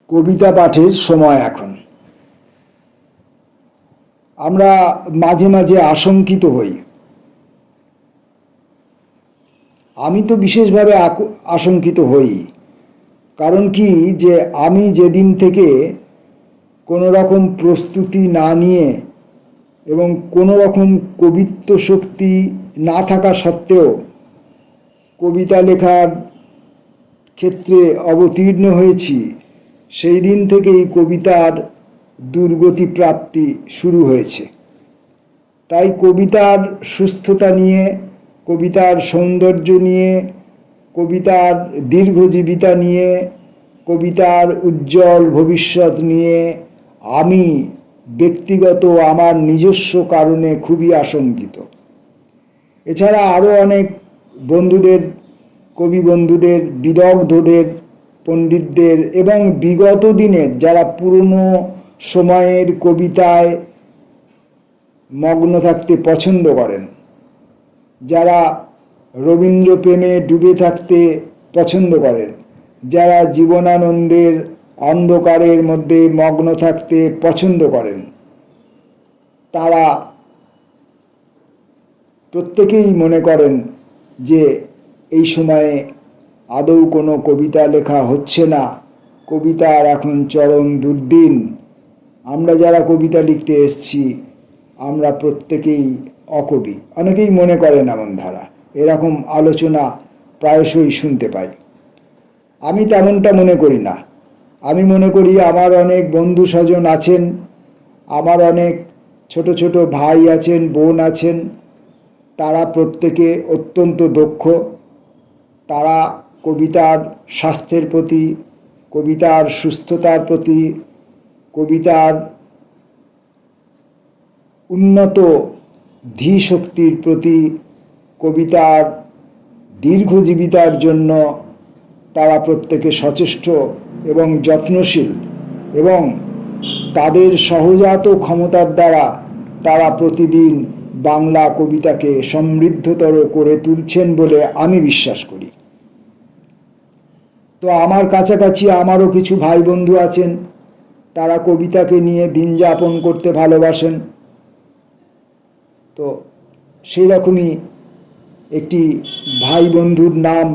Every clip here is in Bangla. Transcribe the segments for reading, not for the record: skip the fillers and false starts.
কবিতা পাঠের সময় এখন। আমরা মাঝে মাঝে আশঙ্কিত হই। আমি তো বিশেষভাবে আশঙ্কিত হই। কারণ কি, যে আমি যেদিন থেকে কোনো রকম প্রস্তুতি না নিয়ে এবং কোনো রকম কবিত্ব শক্তি না থাকা সত্ত্বেও কবিতা লেখার ক্ষেত্রে অবতীর্ণ হয়েছি, সেই দিন থেকেই কবিতার দুর্গতি প্রাপ্তি শুরু হয়েছে। তাই কবিতার সুস্থতা নিয়ে, কবিতার সৌন্দর্য নিয়ে, কবিতার দীর্ঘজীবিতা নিয়ে, কবিতার উজ্জ্বল ভবিষ্যৎ নিয়ে আমি ব্যক্তিগত আমার নিজস্ব কারণে খুবই আশঙ্কিত। এছাড়া আরও অনেক বন্ধুদের, কবি বন্ধুদের, বিদগ্ধদের, পণ্ডিতদের এবং বিগত দিনের যারা পুরনো সময়ের কবিতায় মগ্ন থাকতে পছন্দ করেন, যারা রবীন্দ্র প্রেমে ডুবে থাকতে পছন্দ করেন, যারা জীবনানন্দের অন্ধকারের মধ্যে মগ্ন থাকতে পছন্দ করেন, তারা প্রত্যেকেই মনে করেন যে এই সময়ে আদৌ কোনো কবিতা লেখা হচ্ছে না, কবিতার এখন চরম দুর্দিন। আমরা যারা কবিতা লিখতে এসেছি আমরা প্রত্যেকেই অকবি, অনেকেই মনে করেন এমন ধারা, এরকম আলোচনা প্রায়শই শুনতে পাই। আমি তেমনটা মনে করি না। আমি মনে করি আমার অনেক বন্ধু স্বজন আছেন, আমার অনেক ছোট ছোট ভাই আছেন, বোন আছেন, তারা প্রত্যেকে অত্যন্ত দক্ষ। তারা কবিতার স্বাস্থ্যের প্রতি, কবিতার সুস্থতার প্রতি, কবিতার উন্নত ধীশক্তির প্রতি, কবিতার দীর্ঘজীবিতার জন্য তারা প্রত্যেকে সচেষ্ট এবং যত্নশীল, এবং তাদের সহজাত ক্ষমতার দ্বারা তারা প্রতিদিন বাংলা কবিতাকে সমৃদ্ধতর করে তুলছেন বলে আমি বিশ্বাস করি। তো আমার কাছাকাছি আমারও কিছু ভাই বন্ধু আছেন, তারা কবিতাকে নিয়ে দিন যাপন করতে ভালোবাসেন। তো সেই রকমই একটি ভাই বন্ধুর নাম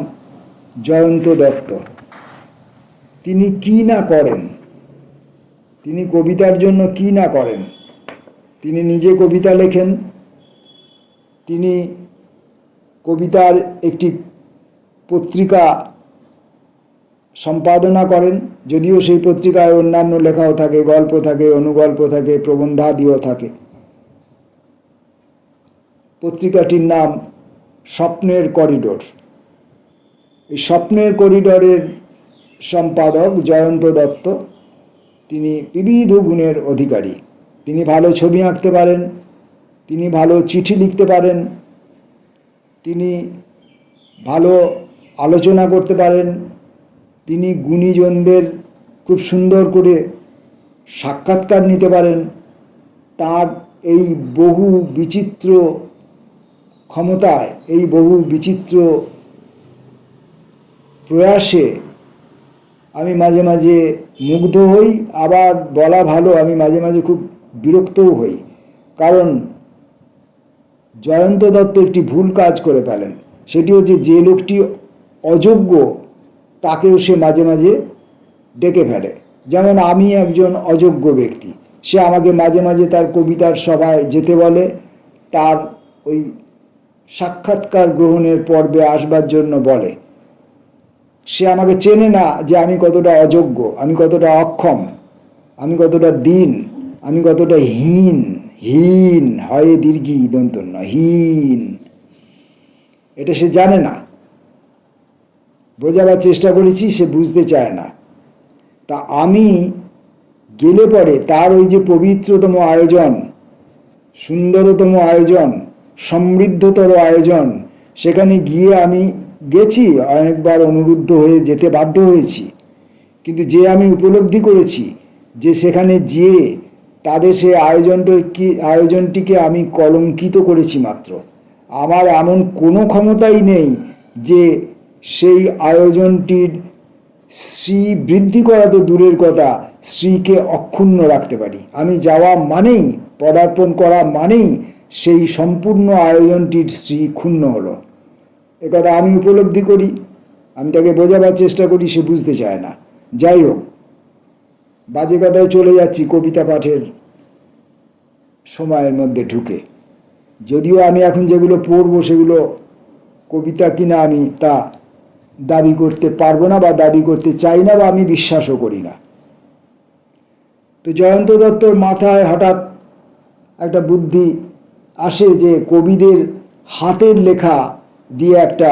জয়ন্ত দত্ত। তিনি কি না করেন, তিনি কবিতার জন্য কি না করেন। তিনি নিজে কবিতা লেখেন, তিনি কবিতার একটি পত্রিকা সম্পাদনা করেন, যদিও সেই পত্রিকায় অন্যান্য লেখাও থাকে, গল্প থাকে, অনুগল্প থাকে, প্রবন্ধাদিও থাকে। পত্রিকাটির নাম স্বপ্নের করিডোর। এই স্বপ্নের করিডোরের সম্পাদক জয়ন্ত দত্ত, তিনি বিবিধ গুণের অধিকারী। তিনি ভালো ছবি আঁকতে পারেন, তিনি ভালো চিঠি লিখতে পারেন, তিনি ভালো আলোচনা করতে পারেন, তিনি গুণীজনদের খুব সুন্দর করে সাক্ষাৎকার নিতে পারেন। তার এই বহু বিচিত্র ক্ষমতায়, এই বহু বিচিত্র প্রয়াসে আমি মাঝে মাঝে মুগ্ধ হই, আবার বলা ভালো আমি মাঝে মাঝে খুব বিরক্তও হই। কারণ জয়ন্ত দত্ত একটি ভুল কাজ করে ফেলেন, সেটি হচ্ছে যে লোকটি অযোগ্য তাকেও সে মাঝে মাঝে ডেকে ফেলে। যেমন আমি একজন অযোগ্য ব্যক্তি, সে আমাকে মাঝে মাঝে তার কবিতার সভায় যেতে বলে, তার ওই সাক্ষাৎকার গ্রহণের পর্বে আসবার জন্য বলে। সে আমাকে চেনে না যে আমি কতটা অযোগ্য, আমি কতটা অক্ষম, আমি কতটা দীন, আমি কতটা হীন। হীন হয় দীর্ঘী দন্তন্য, হীন, এটা সে জানে না। বোঝাবার চেষ্টা করেছি, সে বুঝতে চায় না। তা আমি গেলে পরে তার ওই যে পবিত্রতম আয়োজন, সুন্দরতম আয়োজন, সমৃদ্ধতর আয়োজন, সেখানে গিয়ে আমি গেছি, অনেকবার অনুরুদ্ধ হয়ে যেতে বাধ্য হয়েছি। কিন্তু যে আমি উপলব্ধি করেছি যে সেখানে যেয়ে তাদের সেই আয়োজনটিকে আমি কলঙ্কিত করেছি মাত্র। আমার এমন কোনো ক্ষমতাই নেই যে সেই আয়োজনটির শ্রী বৃদ্ধি করা তো দূরের কথা, শ্রীকে অক্ষুণ্ণ রাখতে পারি। আমি যাওয়া মানেই, পদার্পণ করা মানেই সেই সম্পূর্ণ আয়োজনটির শ্রী ক্ষুণ্ণ হলো। একথা আমি উপলব্ধি করি, আমি তাকে বোঝাবার চেষ্টা করি, সে বুঝতে চায় না। যাই হোক, বাজে কথায় চলে যাচ্ছি কবিতা পাঠের সময়ের মধ্যে ঢুকে। যদিও আমি এখন যেগুলো পড়বো সেগুলো কবিতা কিনা আমি তা দাবি করতে পারবো না, বা দাবি করতে চাই না, বা আমি বিশ্বাসও করি না। তো জয়ন্ত দত্তর মাথায় হঠাৎ একটা বুদ্ধি আসে যে কবিদের হাতের লেখা দিয়ে একটা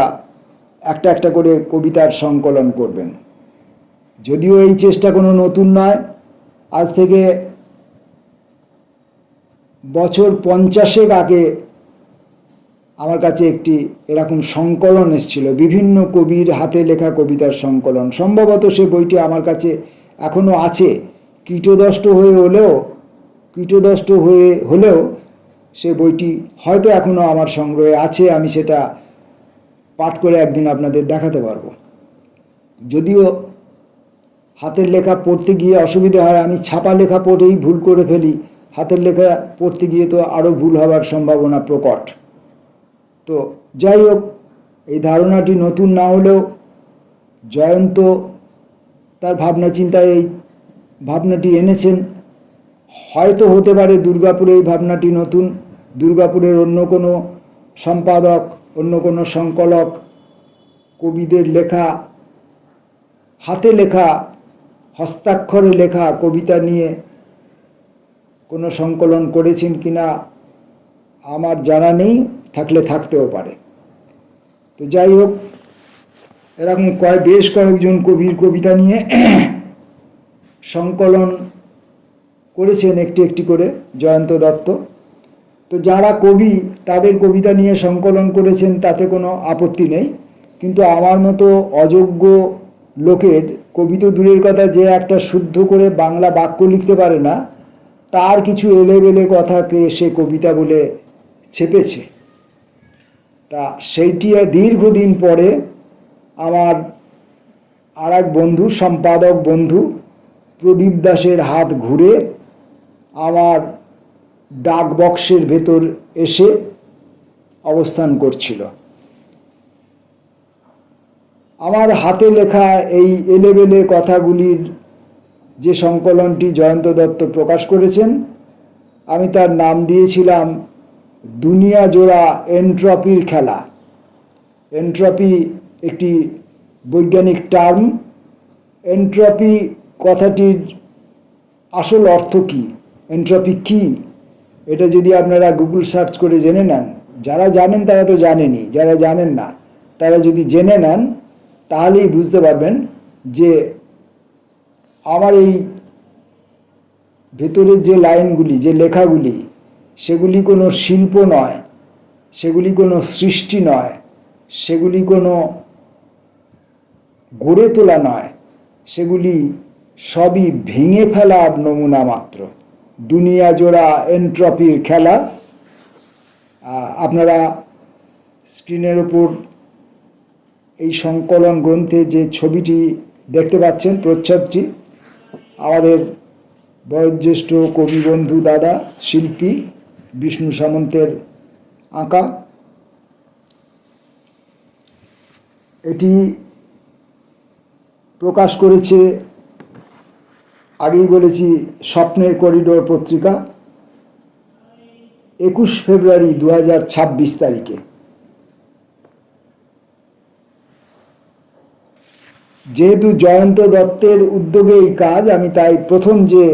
একটা করে কবিতার সংকলন করবেন। যদিও এই চেষ্টা কোনো নতুন নয়, আজ থেকে বছর 50 আগে আমার কাছে একটি এরকম সংকলন এসেছিল, বিভিন্ন কবির হাতে লেখা কবিতার সংকলন। সম্ভবত সে বইটি আমার কাছে এখনও আছে, কীটদষ্ট হলেও সে বইটি হয়তো এখনও আমার সংগ্রহে আছে। আমি সেটা পাঠ করে একদিন আপনাদের দেখাতে পারবো। যদিও হাতের লেখা পড়তে গিয়ে অসুবিধা হয়, আমি ছাপা লেখা পড়েই ভুল করে ফেলি, হাতের লেখা পড়তে গিয়ে তো আরও ভুল হওয়ার সম্ভাবনা প্রকট। তো যাই হোক, এই ধারণাটি নতুন না হলেও জয়ন্ত তার ভাবনা চিন্তায় এই ভাবনাটি এনেছেন। হয়তো হতে পারে দুর্গাপুরে এই ভাবনাটি নতুন, দুর্গাপুরের অন্য কোনো সম্পাদক, অন্য কোনো সংকলক কবিদের লেখা, হাতে লেখা, হস্তাক্ষরে লেখা কবিতা নিয়ে কোনো সংকলন করেছেন কিনা আমার জানা নেই, থাকলে থাকতেও পারে। তো যাই হোক, এরকম বেশ কয়েকজন কবির কবিতা নিয়ে সংকলন করেছেন একটি একটি করে জয়ন্ত দত্ত। তো যারা কবি তাদের কবিতা নিয়ে সংকলন করেছেন তাতে কোনো আপত্তি নেই, কিন্তু আমার মতো অযোগ্য লোকের, কবি তো দূরের কথা, যে একটা শুদ্ধ করে বাংলা বাক্য লিখতে পারে না, তার কিছু এলেবেলে কথাকে সে কবিতা বলে ছেপেছে। তা সেইটি দীর্ঘদিন পরে আমার আর এক বন্ধু, সম্পাদক বন্ধু প্রদীপ দাসের হাত ঘুরে আমার ডাক বক্সের ভেতর এসে অবস্থান করছিল। আমার হাতে লেখা এই এলেবেলে কথাগুলির যে সংকলনটি জয়ন্ত দত্ত প্রকাশ করেছেন, আমি তার নাম দিয়েছিলাম দুনিয়া জোড়া এনট্রপির খেলা। এনট্রপি একটি বৈজ্ঞানিক টার্ম। এনট্রপি কথাটির আসল অর্থ কী, এনট্রপি কী, এটা যদি আপনারা গুগল সার্চ করে জেনে নেন, যারা জানেন তারা তো জানেনই, যারা জানেন না তারা যদি জেনে নেন তাহলেই বুঝতে পারবেন যে আমার এই ভেতরের যে লাইনগুলি, যে লেখাগুলি, সেগুলি কোনো শিল্প নয়, সেগুলি কোনো সৃষ্টি নয়, সেগুলি কোনো গড়ে তোলা নয়, সেগুলি সবই ভেঙে ফেলার নমুনা মাত্র। দুনিয়া জোড়া এনট্রপির খেলা। আপনারা স্ক্রিনের ওপর এই সংকলন গ্রন্থে যে ছবিটি দেখতে পাচ্ছেন, প্রচ্ছদটি আমাদের বয়োজ্যেষ্ঠ কবি বন্ধু দাদা শিল্পী বিষ্ণু সামন্তের আঁকা। এটি প্রকাশ করেছে, আগেই বলেছি, স্বপ্নের করিডোর পত্রিকা 21 ফেব্রুয়ারি 2026 তারিখে। যেহেতু জয়ন্ত দত্তের উদ্যোগে এই কাজ, আমি তাই প্রথম যে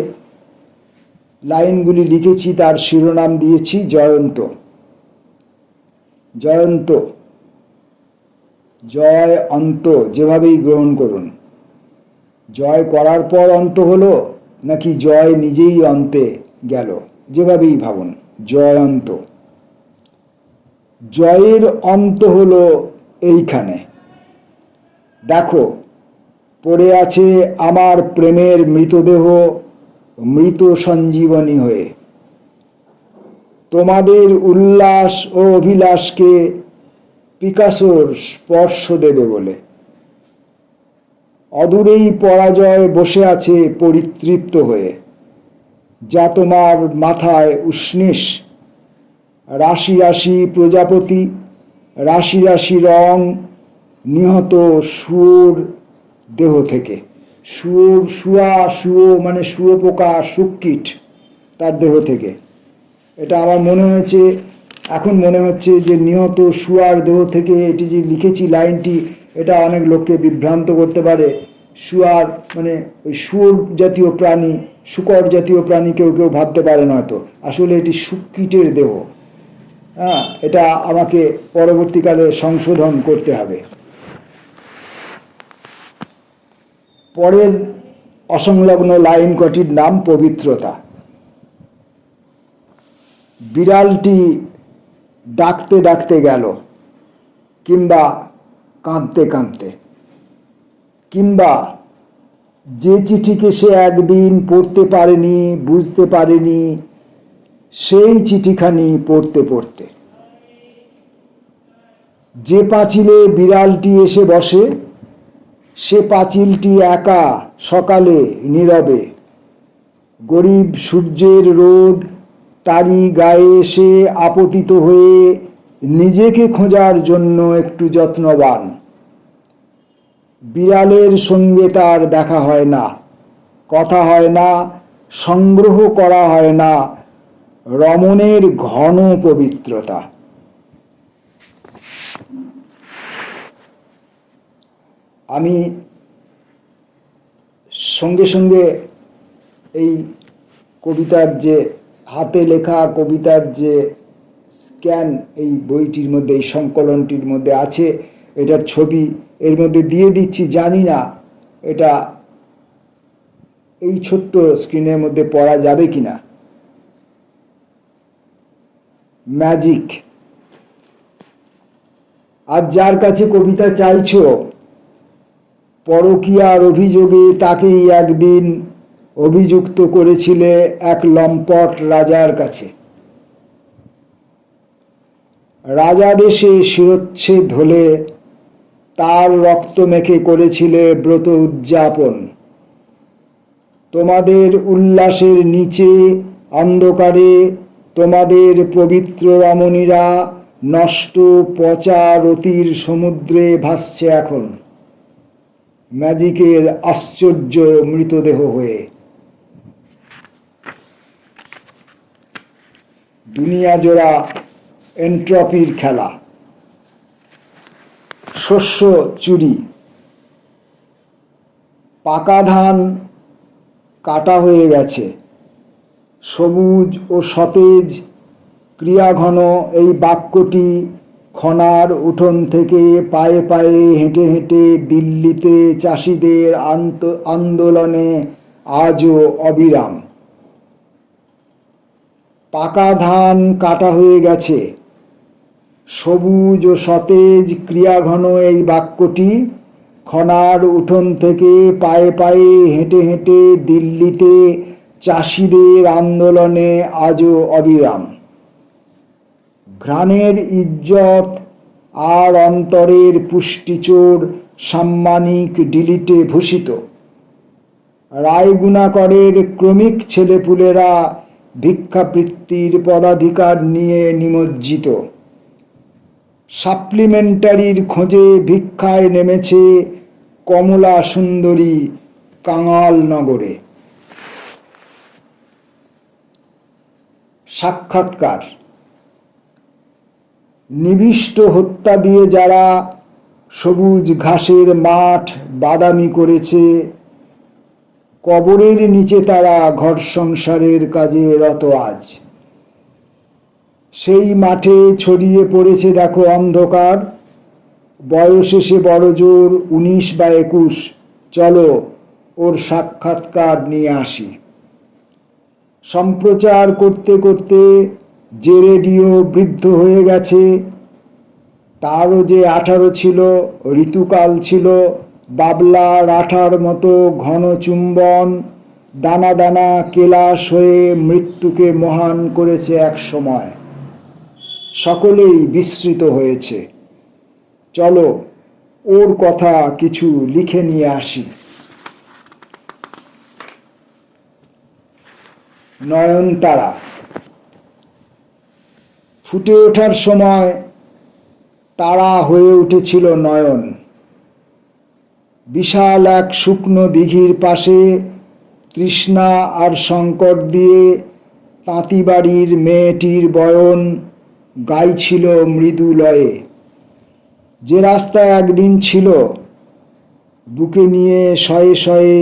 লাইনগুলি লিখেছি তার শিরোনাম দিয়েছি জয়ন্ত। জয়ন্ত, জয় অন্ত, যেভাবেই গ্রহণ করুন। জয় করার পর অন্ত হলো, নাকি জয় নিজেই অন্তে গেল, যেভাবেই ভাবুন, জয় অন্ত। জয়ের অন্ত হলো এইখানে। দেখো, পড়ে আছে আমার প্রেমের মৃতদেহ, মৃত সঞ্জীবনী হয়ে, তোমাদের উল্লাস ও অভিলাষকে পিকাসোর স্পর্শ দেবে বলে। অদূরেই পরাজয় বসে আছে পরিতৃপ্ত হয়ে, যা তোমার মাথায় উষ্ণিস। রাশি রাশি প্রজাপতি, রাশি রাশি রং, নিহত শুয়োর দেহ থেকে। শুয়ো মানে শুয়োপোকা, শুককীট, তার দেহ থেকে। এটা আমার মনে হয়েছে, এখন মনে হচ্ছে যে নিহত শুয়ার দেহ থেকে এটি যে লিখেছি লাইনটি, এটা অনেক লোককে বিভ্রান্ত করতে পারে। শুয়ার মানে ওই শুয়োর জাতীয় প্রাণী, শূকর জাতীয় প্রাণী কেউ কেউ ভাবতে পারেন হয়তো, আসলে এটি শুককীটের দেহ। হ্যাঁ, এটা আমাকে পরবর্তীকালে সংশোধন করতে হবে। পরের অসংলগ্ন লাইন কটির নাম পবিত্রতা। বিড়ালটি ডাকতে ডাকতে গেল, কিংবা কাঁদতে কাঁদতে, কিংবা যে চিঠিকে সে একদিন পড়তে পারেনি, বুঝতে পারেনি, সেই চিঠিখানি পড়তে পড়তে। যে পাঁচিলে বিড়ালটি এসে বসে, সে পাঁচিলটি একা সকালে নীরবে। গরিব সূর্যের রোদ তারই গায়ে এসে আপতিত হয়ে নিজেকে খোঁজার জন্য একটু যত্নবান। বিড়ালের সঙ্গে তার দেখা হয় না, কথা হয় না, সংগ্রহ করা হয় না রমণের ঘন পবিত্রতা। আমি সঙ্গে সঙ্গে এই কবিতার যে হাতে লেখা কবিতার যে স্ক্যান এই বইটির মধ্যে, এই সংকলনটির মধ্যে আছে, এটার ছবি এর মধ্যে দিয়ে দিচ্ছি। জানি না এটা এই ছোট্ট স্ক্রিনের মধ্যে পড়া যাবে কিনা। ম্যাজিক। আজ যার কাছে কবিতা চাইছো, পরকীয়ার অভিযোগে তাকেই একদিন অভিযুক্ত করেছিলে এক লম্পট রাজার কাছে। রাজাদেশে শিরচ্ছেদ হলে তার রক্ত মেখে করেছিলে ব্রত উদযাপন। তোমাদের উল্লাসের নিচে অন্ধকারে তোমাদের পবিত্র রমণীরা নষ্ট পচা রতির সমুদ্রে ভাসছে এখন, ম্যাজিকের আশ্চর্য মৃতদেহ হয়ে। দুনিয়া জোড়া এন্ট্রপির খেলা। শস্য চুরি। পাকা ধান কাটা হয়ে গেছে, সবুজ ও সতেজ ক্রিয়াঘন এই বাক্যটি খনার উঠোন থেকে পায়ে পায়ে হেঁটে হেঁটে দিল্লিতে চাষিদের আন্দোলনে আজও অবিরাম। পাকা ধান কাটা হয়ে গেছে, সবুজ ও সতেজ ক্রিয়াঘন এই বাক্যটি খনার উঠোন থেকে পায়ে পায়ে হেঁটে হেঁটে দিল্লিতে চাষিদের আন্দোলনে আজও অবিরাম। ঘ্রাণের ইজ্জত আর অন্তরের পুষ্টিচোর সাম্মানিক ডিলিটে ভূষিত। রায়গুণাকরের ক্রমিক ছেলেপুলেরা ভিক্ষাবৃত্তির পদাধিকার নিয়ে নিমজ্জিত। সাপ্লিমেন্টারির খোঁজে ভিক্ষায় নেমেছে কমলা সুন্দরী কাঙাল নগরে। সাক্ষাৎকার। নিবিষ্ট হত্যা দিয়ে যারা সবুজ ঘাসের মাঠ বাদামি করেছে, কবরের নিচে তারা ঘর সংসারের কাজে রত আজ। সেই মাঠে ছড়িয়ে পড়েছে দেখো অন্ধকার, বয়সে সে বড় জোর 19 বা 21। চলো ওর সাক্ষাৎকার নিয়ে আসি। সম্প্রচার করতে করতে যে রেডিও বৃদ্ধ হয়ে গেছে, তারও যে 18 ছিল, ঋতুকাল ছিল, বাবলার আঠার মতো ঘন চুম্বন দানা দানা কেলাস হয়ে মৃত্যুকে মহান করেছে এক সময়। সকলেই বিস্মৃত হয়েছে। চলো ওর কথা কিছু লিখে নিয়ে আসি। নয়নতারা ফুটে ওঠার সময় তারা হয়ে উঠেছিল নয়ন। বিশাল এক শুকনো দিঘির পাশে তৃষ্ণা আর সংকট দিয়ে তাঁতিবাড়ির মেয়েটির বয়ন গাইছিল মৃদু লয়ে। যে রাস্তা একদিন ছিল বুকে নিয়ে শয়ে শয়ে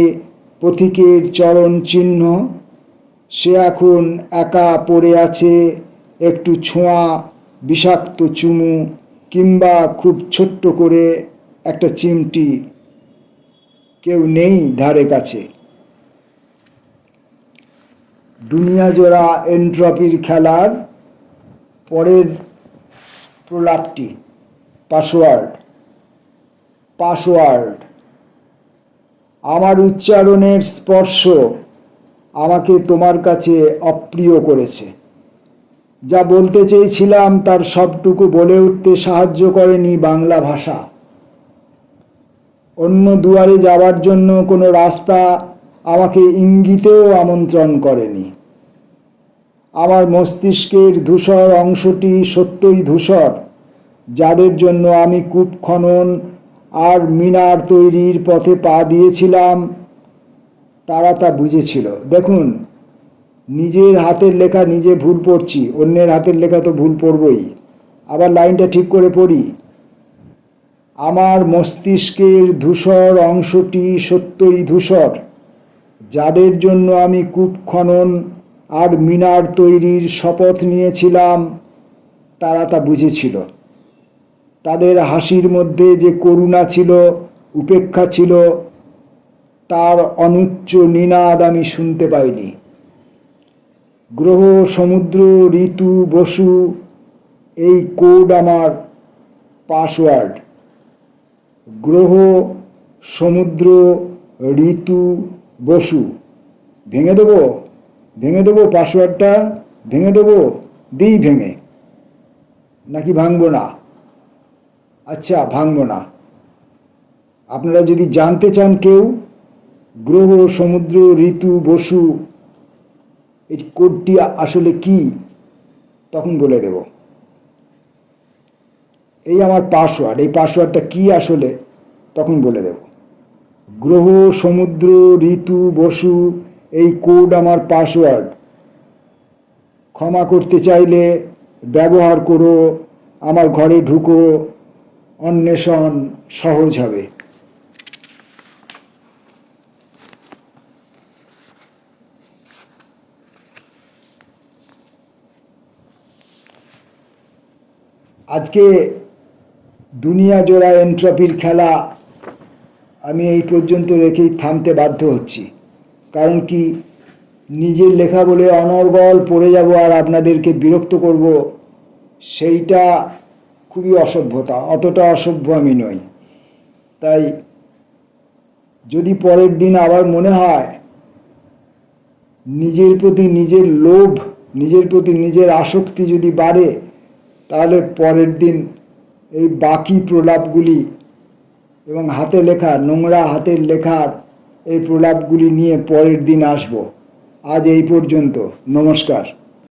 পথিকের চরণ চিহ্ন, সে এখন একা পড়ে আছে একটু ছোঁয়া, বিষাক্ত চুমু কিংবা খুব ছোট্ট করে একটা চিমটি। কেউ নেই ধারে কাছে। দুনিয়া জোড়া এন্ট্রপির খেলার পরের প্রলাপটি। পাসওয়ার্ড। আমার উচ্চারণের স্পর্শ আমাকে তোমার কাছে অপ্রিয় করেছে। যা বলতে চেয়েছিলাম তার সবটুকু বলে উঠতে সাহায্য করেনি বাংলা ভাষা। অন্য দুয়ারে যাওয়ার জন্য কোনো রাস্তা আমাকে ইঙ্গিতেও আমন্ত্রণ করেনি। আমার মস্তিষ্কের ধূসর অংশটি সত্যই ধূসর, যাদের জন্য আমি কূপ খনন আর মিনার তৈরির পথে পা দিয়েছিলাম, তারা তা বুঝেছিল। দেখুন, নিজের হাতের লেখা নিজে ভুল পড়ছি, অন্যের হাতের লেখা তো ভুল পড়বই। আবার লাইনটা ঠিক করে পড়ি। আমার মস্তিষ্কের ধূসর অংশটি সত্যই ধূসর, যাদের জন্য আমি কূপ খনন আর মিনার তৈরির শপথ নিয়েছিলাম, তারা তা বুঝেছিল। তাদের হাসির মধ্যে যে করুণা ছিল, উপেক্ষা ছিল, তার অনুচ্চ নিনাদ আমি শুনতে পাইনি। গ্রহ, সমুদ্র, ঋতু, বসু, এই কোড আমার পাসওয়ার্ড। গ্রহ, সমুদ্র, ঋতু, বসু। ভেঙে দেবো পাসওয়ার্ডটা, ভেঙে দেবো। দিই ভেঙে, নাকি ভাঙবো না? আচ্ছা, ভাঙবো না। আপনারা যদি জানতে চান কেউ গ্রহ, সমুদ্র, ঋতু, বসু এই কোডটি আসলে কি, তখন বলে দেব। এই আমার পাসওয়ার্ড, এই পাসওয়ার্ডটা কি আসলে, তখন বলে দেব। গ্রহ, সমুদ্র, ঋতু, বসু, এই কোড আমার পাসওয়ার্ড। ক্ষমা করতে চাইলে ব্যবহার করো, আমার ঘরে ঢুকো, অন্বেষণ সহজ হবে। আজকে দুনিয়া জোড়া এন্ট্রপির খেলা আমি এই পর্যন্ত রেখেই থামতে বাধ্য হচ্ছি। কারণ কি, নিজের লেখা বলে অনর্গল পড়ে যাব আর আপনাদেরকে বিরক্ত করব, সেইটা খুবই অসভ্যতা। অতটা অসভ্য আমি নই। তাই যদি পরের দিন আবার মনে হয় নিজের প্রতি নিজের লোভ, নিজের প্রতি নিজের আসক্তি যদি বাড়ে, তাহলে পরের দিন এই বাকি প্রলাপগুলি এবং হাতে লেখা, নোংরা হাতের লেখার এই প্রলাপগুলি নিয়ে পরের দিন আসব। আজ এই পর্যন্ত। নমস্কার।